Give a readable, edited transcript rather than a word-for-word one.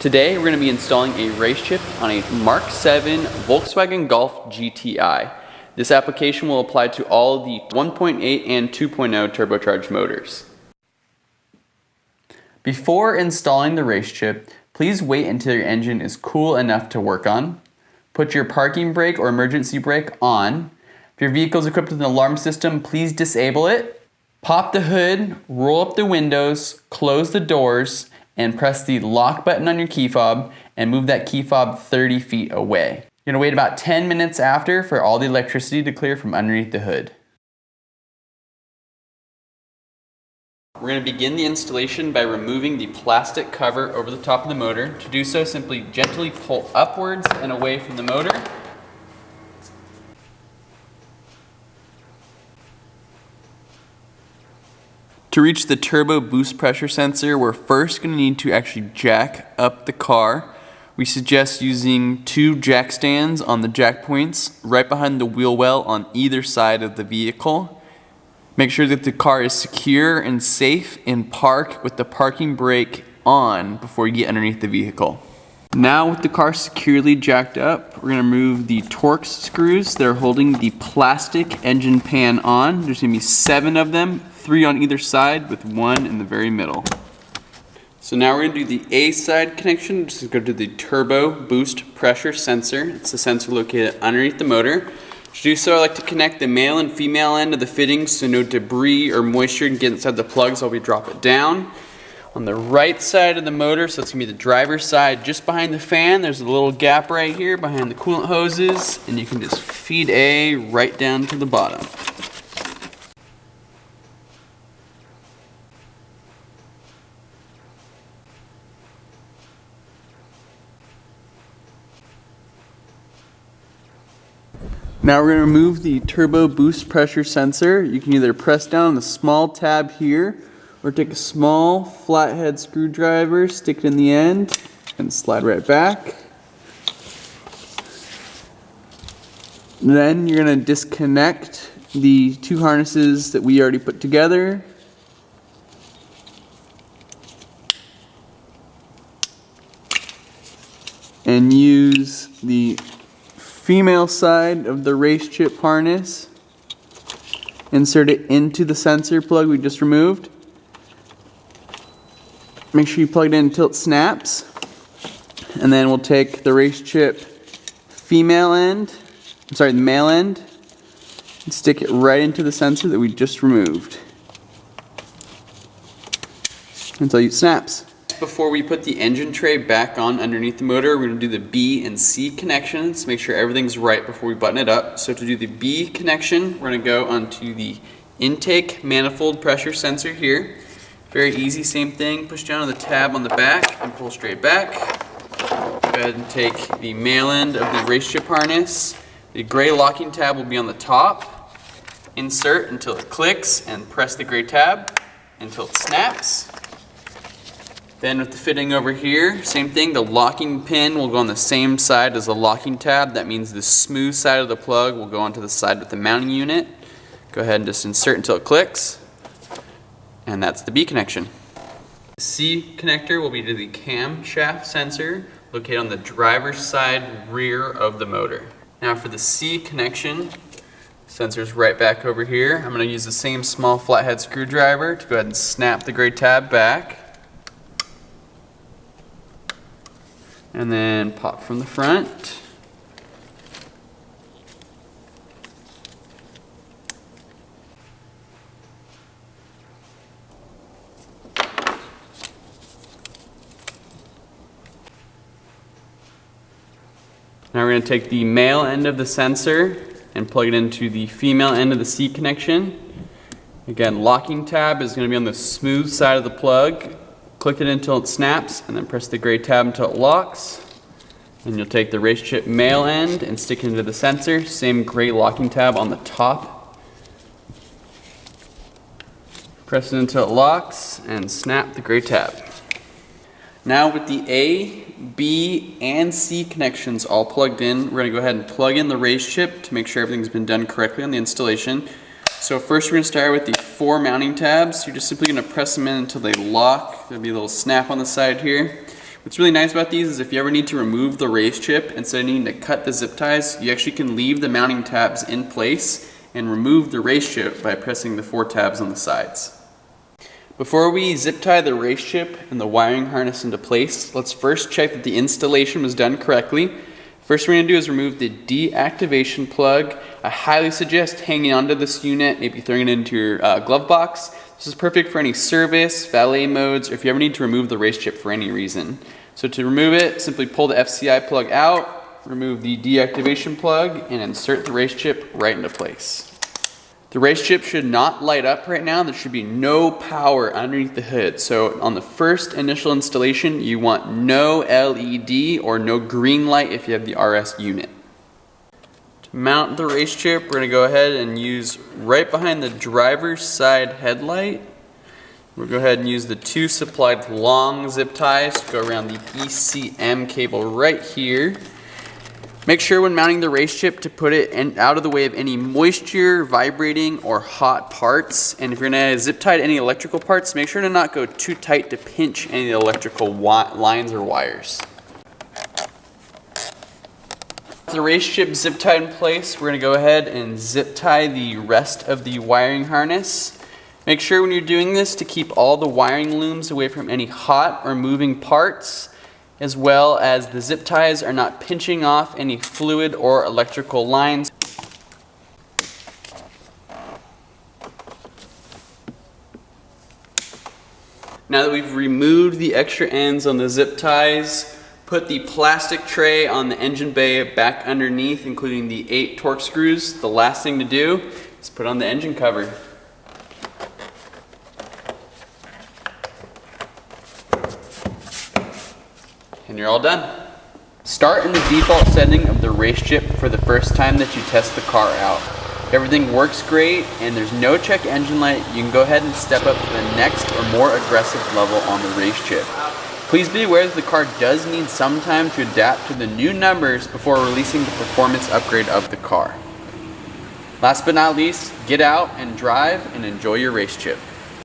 Today we're going to be installing a race chip on a Mark 7 Volkswagen Golf GTI. This application will apply to all the 1.8 and 2.0 turbocharged motors. Before installing the race chip, please wait until your engine is cool enough to work on. Put your parking brake or emergency brake on. If your vehicle is equipped with an alarm system, please disable it. Pop the hood, roll up the windows, close the doors, and press the lock button on your key fob and move that key fob 30 feet away. You're going to wait about 10 minutes after for all the electricity to clear from underneath the hood. We're going to begin the installation by removing the plastic cover over the top of the motor. To do so, simply gently pull upwards and away from the motor. To reach the turbo boost pressure sensor, we're first going to need to actually jack up the car. We suggest using 2 jack stands on the jack points right behind the wheel well on either side of the vehicle. Make sure that the car is secure and safe and park with the parking brake on before you get underneath the vehicle. Now with the car securely jacked up, we're going to remove the Torx screws that are holding the plastic engine pan on. There's going to be 7 of them, 3 on either side with 1 in the very middle. So now we're going to do the A side connection. Just go to the turbo boost pressure sensor. It's the sensor located underneath the motor. To do so, I like to connect the male and female end of the fittings so no debris or moisture can get inside the plugs while we drop it down. On the right side of the motor, so it's going to be the driver's side, just behind the fan, there's a little gap right here behind the coolant hoses, and you can just feed A right down to the bottom. Now we're going to remove the turbo boost pressure sensor. You can either press down on the small tab here, or take a small flathead screwdriver, stick it in the end, and slide right back. Then you're going to disconnect the 2 harnesses that we already put together. And use the female side of the race chip harness. Insert it into the sensor plug we just removed. Make sure you plug it in until it snaps. And then we'll take the race chip the male end, and stick it right into the sensor that we just removed until it snaps. Before we put the engine tray back on underneath the motor, we're going to do the B and C connections. Make sure everything's right before we button it up. So to do the B connection, we're going to go onto the intake manifold pressure sensor here. Very easy, same thing. Push down on the tab on the back and pull straight back. Go ahead and take the male end of the race chip harness. The gray locking tab will be on the top. Insert until it clicks and press the gray tab until it snaps. Then with the fitting over here, same thing. The locking pin will go on the same side as the locking tab. That means the smooth side of the plug will go onto the side with the mounting unit. Go ahead and just insert until it clicks. And that's the B connection. The C connector will be to the camshaft sensor located on the driver's side rear of the motor. Now for the C connection, sensor's right back over here. I'm going to use the same small flathead screwdriver to go ahead and snap the gray tab back. And then pop from the front. Now we're going to take the male end of the sensor and plug it into the female end of the C connection. Again, locking tab is going to be on the smooth side of the plug. Click it until it snaps and then press the gray tab until it locks. And you'll take the race chip male end and stick it into the sensor. Same gray locking tab on the top. Press it until it locks and snap the gray tab. Now with the A, B, and C connections all plugged in, we're going to go ahead and plug in the race chip to make sure everything's been done correctly on the installation. So first we're going to start with the 4 mounting tabs. You're just simply going to press them in until they lock. There'll be a little snap on the side here. What's really nice about these is if you ever need to remove the race chip, instead of needing to cut the zip ties, you actually can leave the mounting tabs in place and remove the race chip by pressing the 4 tabs on the sides. Before we zip tie the race chip and the wiring harness into place, let's first check that the installation was done correctly. First we're going to do is remove the deactivation plug. I highly suggest hanging onto this unit, maybe throwing it into your glove box. This is perfect for any service, valet modes, or if you ever need to remove the race chip for any reason. So to remove it, simply pull the FCI plug out, remove the deactivation plug, and insert the race chip right into place. The race chip should not light up right now. There should be no power underneath the hood. So on the first initial installation, you want no LED or no green light if you have the RS unit. To mount the race chip, we're going to go ahead and use right behind the driver's side headlight. We'll go ahead and use the 2 supplied long zip ties to go around the ECM cable right here. Make sure when mounting the race chip to put it out of the way of any moisture, vibrating, or hot parts. And if you're going to zip tie any electrical parts, make sure to not go too tight to pinch any of the electrical lines or wires. With the race chip zip tied in place, we're going to go ahead and zip tie the rest of the wiring harness. Make sure when you're doing this to keep all the wiring looms away from any hot or moving parts, as well as the zip ties are not pinching off any fluid or electrical lines. Now that we've removed the extra ends on the zip ties, put the plastic tray on the engine bay back underneath, including the 8 torque screws. The last thing to do is put on the engine cover. And you're all done. Start in the default setting of the race chip for the first time that you test the car out. If everything works great and there's no check engine light, you can go ahead and step up to the next or more aggressive level on the race chip. Please be aware that the car does need some time to adapt to the new numbers before releasing the performance upgrade of the car. Last but not least, get out and drive and enjoy your race chip.